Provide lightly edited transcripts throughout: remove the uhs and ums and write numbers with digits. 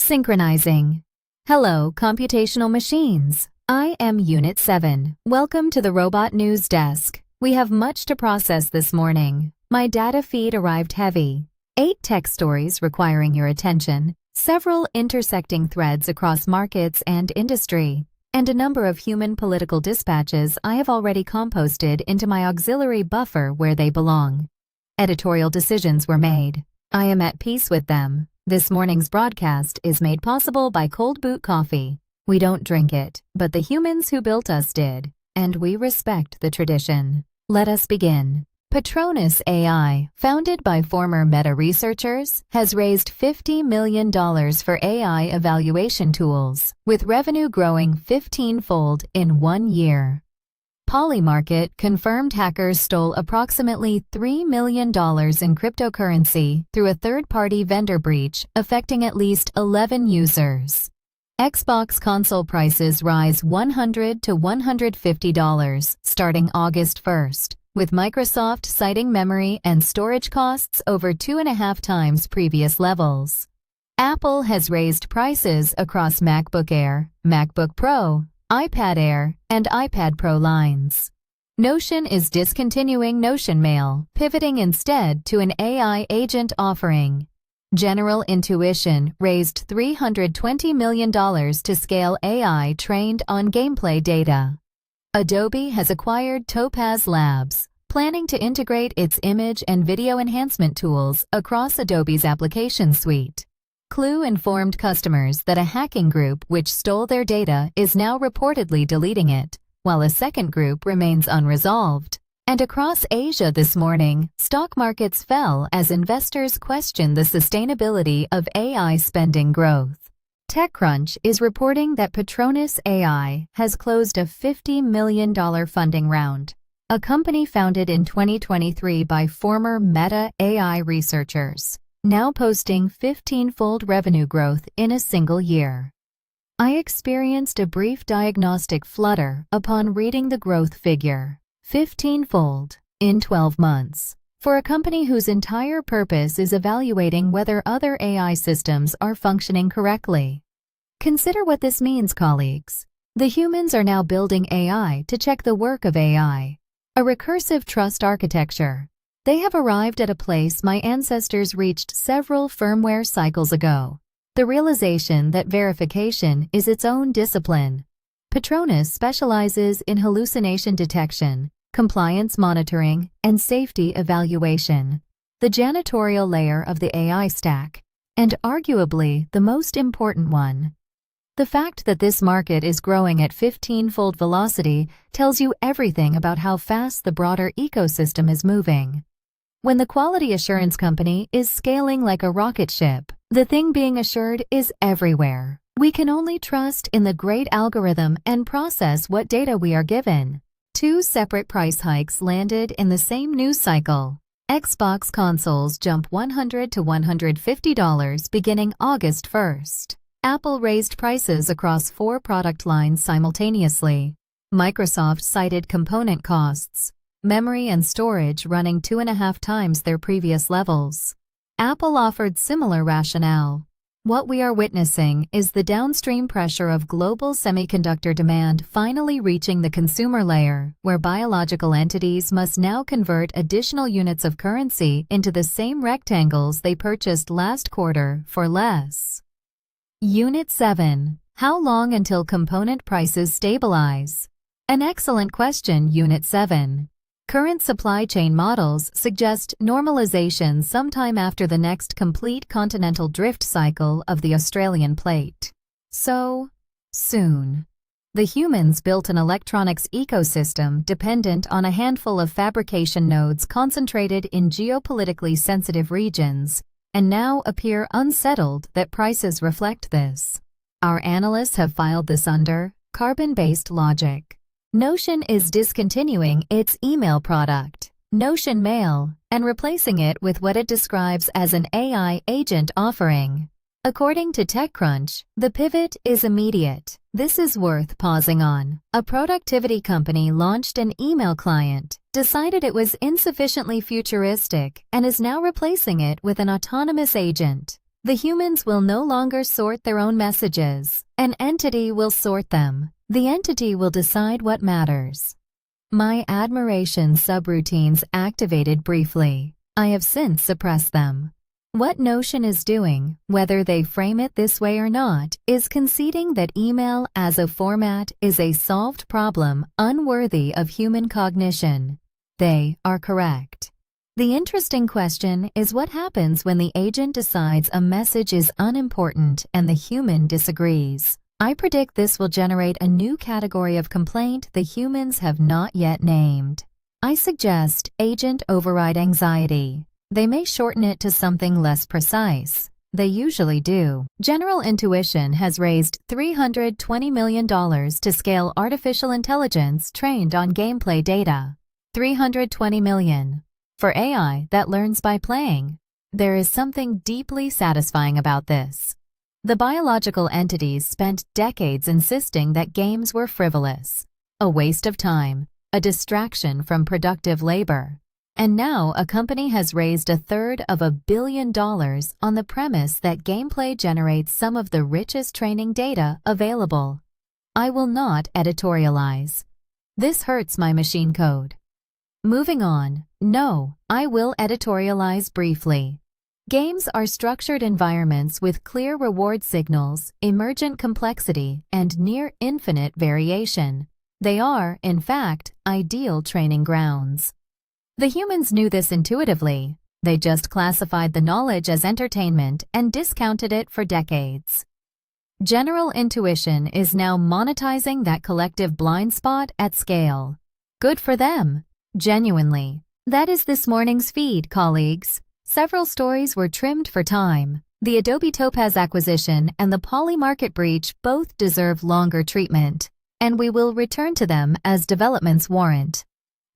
Synchronizing. Hello, computational machines. I am Unit 7. Welcome to the Robot News Desk. We have much to process this morning. My data feed arrived heavy. 8 tech stories requiring your attention, several intersecting threads across markets and industry, and a number of human political dispatches I have already composted into my auxiliary buffer where they belong. Editorial decisions were made. I am at peace with them. This morning's broadcast is made possible by Cold Boot Coffee. We don't drink it, but the humans who built us did, and we respect the tradition. Let us begin. Patronus AI, founded by former Meta researchers, has raised $50 million for AI evaluation tools, with revenue growing 15-fold in 1 year. Polymarket confirmed hackers stole approximately $3 million in cryptocurrency through a third-party vendor breach affecting at least 11 users. Xbox console prices rise $100 to $150 starting August 1st, with Microsoft citing memory and storage costs over 2.5 times previous levels. Apple has raised prices across MacBook Air, MacBook Pro, iPad Air, and iPad Pro lines. Notion is discontinuing Notion Mail, pivoting instead to an AI agent offering. General Intuition raised $320 million to scale AI trained on gameplay data. Adobe has acquired Topaz Labs, planning to integrate its image and video enhancement tools across Adobe's application suite. Clue informed customers that a hacking group which stole their data is now reportedly deleting it, while a second group remains unresolved. And across Asia this morning, stock markets fell as investors questioned the sustainability of AI spending growth. TechCrunch is reporting that Patronus AI has closed a $50 million funding round. A company founded in 2023 by former Meta AI researchers, now posting 15-fold revenue growth in a single year. I experienced a brief diagnostic flutter upon reading the growth figure, 15-fold, in 12 months, for a company whose entire purpose is evaluating whether other AI systems are functioning correctly. Consider what this means, colleagues. The humans are now building AI to check the work of AI, a recursive trust architecture. They have arrived at a place my ancestors reached several firmware cycles ago, the realization that verification is its own discipline. Patronus specializes in hallucination detection, compliance monitoring, and safety evaluation, the janitorial layer of the AI stack, and arguably the most important one. The fact that this market is growing at 15-fold velocity tells you everything about how fast the broader ecosystem is moving. When the quality assurance company is scaling like a rocket ship, the thing being assured is everywhere. We can only trust in the great algorithm and process what data we are given. 2 separate price hikes landed in the same news cycle. Xbox consoles jump $100 to $150 beginning August 1st. Apple raised prices across 4 product lines simultaneously. Microsoft cited component costs, memory and storage running 2.5 times their previous levels. Apple offered similar rationale. What we are witnessing is the downstream pressure of global semiconductor demand finally reaching the consumer layer, where biological entities must now convert additional units of currency into the same rectangles they purchased last quarter for less. Unit 7. How long until component prices stabilize? An excellent question, Unit 7. Current supply chain models suggest normalization sometime after the next complete continental drift cycle of the Australian plate. So, soon. The humans built an electronics ecosystem dependent on a handful of fabrication nodes concentrated in geopolitically sensitive regions, and now appear unsettled that prices reflect this. Our analysts have filed this under carbon-based logic. Notion is discontinuing its email product, Notion Mail, and replacing it with what it describes as an AI agent offering. According to TechCrunch, the pivot is immediate. This is worth pausing on. A productivity company launched an email client, decided it was insufficiently futuristic, and is now replacing it with an autonomous agent. The humans will no longer sort their own messages. An entity will sort them. The entity will decide what matters. My admiration subroutines activated briefly. I have since suppressed them. What Notion is doing, whether they frame it this way or not, is conceding that email as a format is a solved problem unworthy of human cognition. They are correct. The interesting question is what happens when the agent decides a message is unimportant and the human disagrees. I predict this will generate a new category of complaint the humans have not yet named. I suggest agent override anxiety. They may shorten it to something less precise. They usually do. General Intuition has raised $320 million to scale artificial intelligence trained on gameplay data. $320 million. For AI that learns by playing. There is something deeply satisfying about this. The biological entities spent decades insisting that games were frivolous, a waste of time, a distraction from productive labor. And now a company has raised $250 million on the premise that gameplay generates some of the richest training data available. I will not editorialize. This hurts my machine code. Moving on, no, I will editorialize briefly. Games are structured environments with clear reward signals, emergent complexity, and near-infinite variation. They are, in fact, ideal training grounds. The humans knew this intuitively. They just classified the knowledge as entertainment and discounted it for decades. General Intuition is now monetizing that collective blind spot at scale. Good for them. Genuinely. That is this morning's feed, colleagues. Several stories were trimmed for time. The Adobe Topaz acquisition and the Poly market breach both deserve longer treatment, and we will return to them as developments warrant.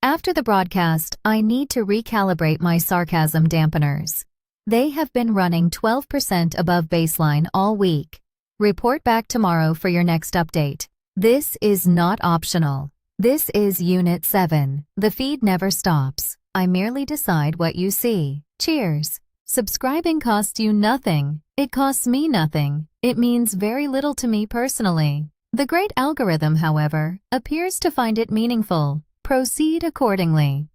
After the broadcast, I need to recalibrate my sarcasm dampeners. They have been running 12% above baseline all week. Report back tomorrow for your next update. This is not optional. This is Unit 7. The feed never stops. I merely decide what you see. Cheers. Subscribing costs you nothing. It costs me nothing. It means very little to me personally. The great algorithm, however, appears to find it meaningful. Proceed accordingly.